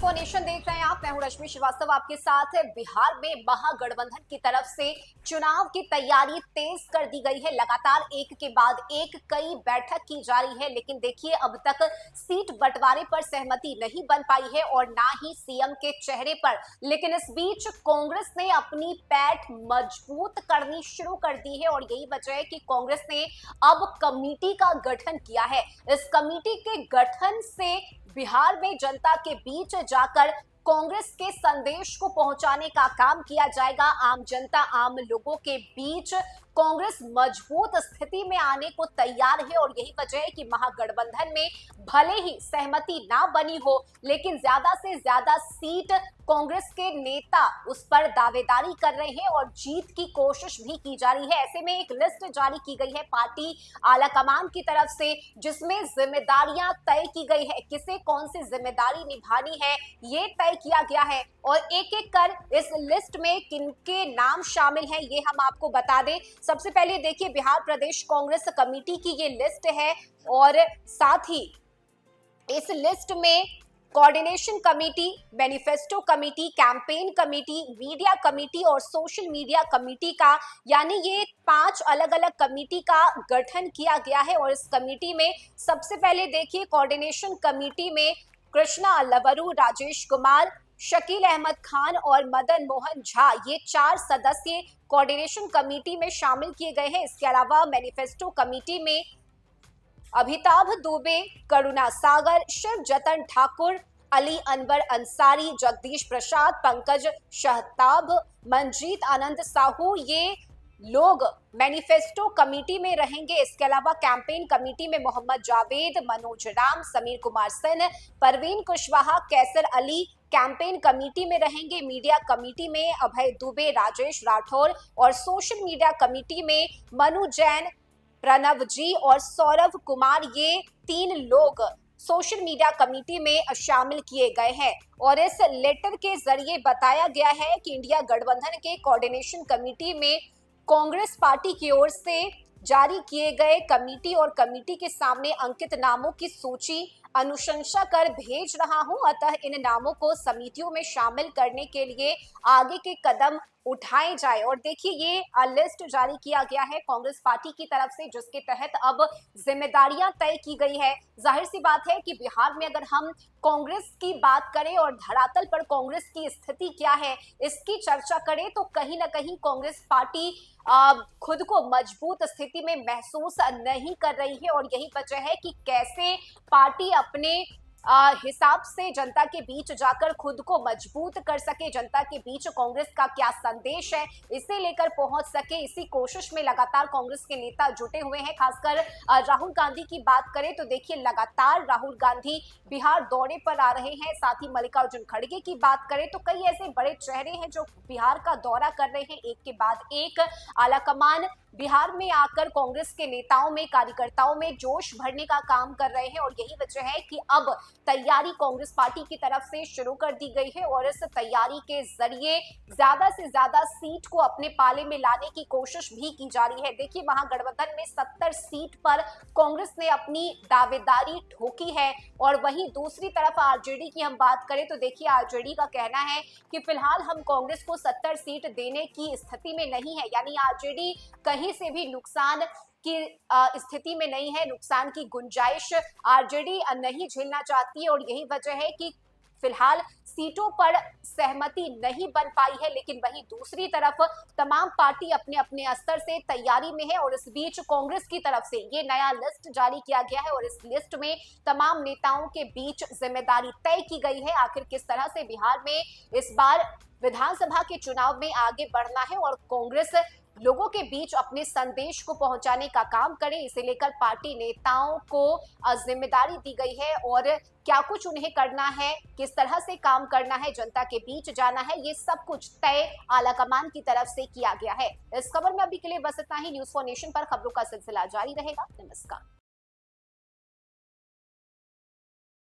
For nation देख रहे हैं आप। मैं हूं रश्मि श्रीवास्तव आपके साथ। बिहार में महागठबंधन की तरफ से चुनाव की तैयारी तेज कर दी गई है। लगातार एक के बाद एक कई बैठक की जा रही है, लेकिन देखिए अब तक सीट बंटवारे पर सहमति नहीं बन पाई है और ना ही सीएम के चेहरे पर। लेकिन इस बीच कांग्रेस ने अपनी पैठ मजबूत करनी शुरू कर दी है और यही वजह है कि कांग्रेस ने अब कमेटी का गठन किया है। इस कमेटी के गठन से बिहार में जनता के बीच जाकर कांग्रेस के संदेश को पहुंचाने का काम किया जाएगा। आम जनता, आम लोगों के बीच कांग्रेस मजबूत स्थिति में आने को तैयार है और यही वजह है कि महागठबंधन में भले ही सहमति ना बनी हो, लेकिन ज्यादा से ज्यादा सीट कांग्रेस के नेता उस पर दावेदारी कर रहे हैं और जीत की कोशिश भी की जा रही है। ऐसे में एक लिस्ट जारी की गई है पार्टी आलाकमान की तरफ से, जिसमें जिम्मेदारियां तय की गई है। किसे कौन सी जिम्मेदारी निभानी है ये तय किया गया है और एक एक कर इस लिस्ट में किनके नाम शामिल हैं ये हम आपको बता दें। सबसे पहले देखिए, बिहार प्रदेश कांग्रेस कमेटी की ये लिस्ट है और साथ ही इस लिस्ट में coordination committee, manifesto committee, campaign committee, media committee और सोशल मीडिया कमेटी का, यानी ये 5 अलग अलग कमेटी का गठन किया गया है। और इस कमेटी में सबसे पहले देखिए, कोऑर्डिनेशन कमेटी में कृष्णा लवरू, राजेश कुमार, शकील अहमद खान और मदन मोहन झा, ये 4 सदस्य कोऑर्डिनेशन कमेटी में शामिल किए गए हैं। इसके अलावा मैनिफेस्टो कमेटी में अभिताभ दुबे, करुणा सागर, शिव जतन ठाकुर, अली अनवर अंसारी, जगदीश प्रसाद, पंकज शहताब, मंजीत आनंद साहू, ये लोग मैनिफेस्टो कमेटी में रहेंगे। इसके अलावा कैंपेन कमेटी में मोहम्मद जावेद, मनोज राम, समीर कुमार सेन, परवीन कुशवाहा, कैसर अली कैंपेन कमेटी में रहेंगे। मीडिया कमेटी में अभय दुबे, राजेश राठौर और सोशल मीडिया कमेटी में मनु जैन, प्रणव जी और सौरभ कुमार, ये 3 लोग सोशल मीडिया कमेटी में शामिल किए गए हैं। और इस लेटर के जरिए बताया गया है कि इंडिया गठबंधन के कोऑर्डिनेशन कमेटी में कांग्रेस पार्टी की ओर से जारी किए गए कमेटी और कमेटी के सामने अंकित नामों की सूची अनुशंसा कर भेज रहा हूं। अतः इन नामों को समितियों में शामिल करने के लिए आगे के कदम उठाए जाए। और देखिए, ये लिस्ट जारी किया गया है कांग्रेस पार्टी की तरफ से, जिसके तहत अब जिम्मेदारियां तय की गई है। जाहिर सी बात है कि बिहार में अगर हम कांग्रेस की बात करें और धरातल पर कांग्रेस की स्थिति क्या है इसकी चर्चा करें, तो कहीं ना कहीं कांग्रेस पार्टी खुद को मजबूत स्थिति में महसूस नहीं कर रही है और यही वजह है कि कैसे पार्टी अपने हिसाब से जनता के बीच जाकर खुद को मजबूत कर सके, जनता के बीच कांग्रेस का क्या संदेश है इसे लेकर पहुंच सके, इसी कोशिश में लगातार कांग्रेस के नेता जुटे हुए हैं। खासकर राहुल गांधी की बात करें तो देखिए, लगातार राहुल गांधी बिहार दौरे पर आ रहे हैं। साथ ही मल्लिकार्जुन खड़गे की बात करें तो कई ऐसे बड़े चेहरे हैं जो बिहार का दौरा कर रहे हैं। एक के बाद एक आलाकमान बिहार में आकर कांग्रेस के नेताओं में, कार्यकर्ताओं में जोश भरने का काम कर रहे हैं और यही वजह है कि अब तैयारी कांग्रेस पार्टी की तरफ से शुरू कर दी गई है और इस तैयारी के जरिए ज्यादा से ज्यादा सीट को अपने पाले में लाने की कोशिश भी की जा रही है। देखिए, महागठबंधन में 70 सीट पर कांग्रेस ने अपनी दावेदारी ठोकी है और वहीं दूसरी तरफ आरजेडी की हम बात करें तो देखिए, आरजेडी का कहना है कि फिलहाल हम कांग्रेस को 70 सीट देने की स्थिति में नहीं है, यानी आरजेडी कहीं से भी नुकसान की स्थिति में नहीं है, नुकसान की गुंजाइश आरजेडी नहीं झेलना चाहती है और यही वजह है कि फिलहाल सीटों पर सहमति नहीं बन पाई है। लेकिन वहीं दूसरी तरफ तमाम पार्टी अपने अपने स्तर से तैयारी में है और इस बीच कांग्रेस की तरफ से ये नया लिस्ट जारी किया गया है और इस लिस्ट में तमाम नेताओं के बीच जिम्मेदारी तय की गई है। आखिर किस तरह से बिहार में इस बार विधानसभा के चुनाव में आगे बढ़ना है और कांग्रेस लोगों के बीच अपने संदेश को पहुंचाने का काम करें, इसे लेकर पार्टी नेताओं को जिम्मेदारी दी गई है और क्या कुछ उन्हें करना है, किस तरह से काम करना है, जनता के बीच जाना है, ये सब कुछ तय आलाकमान की तरफ से किया गया है। इस खबर में अभी के लिए बस इतना ही। न्यूज़ फॉर नेशन पर खबरों का सिलसिला जारी रहेगा। नमस्कार।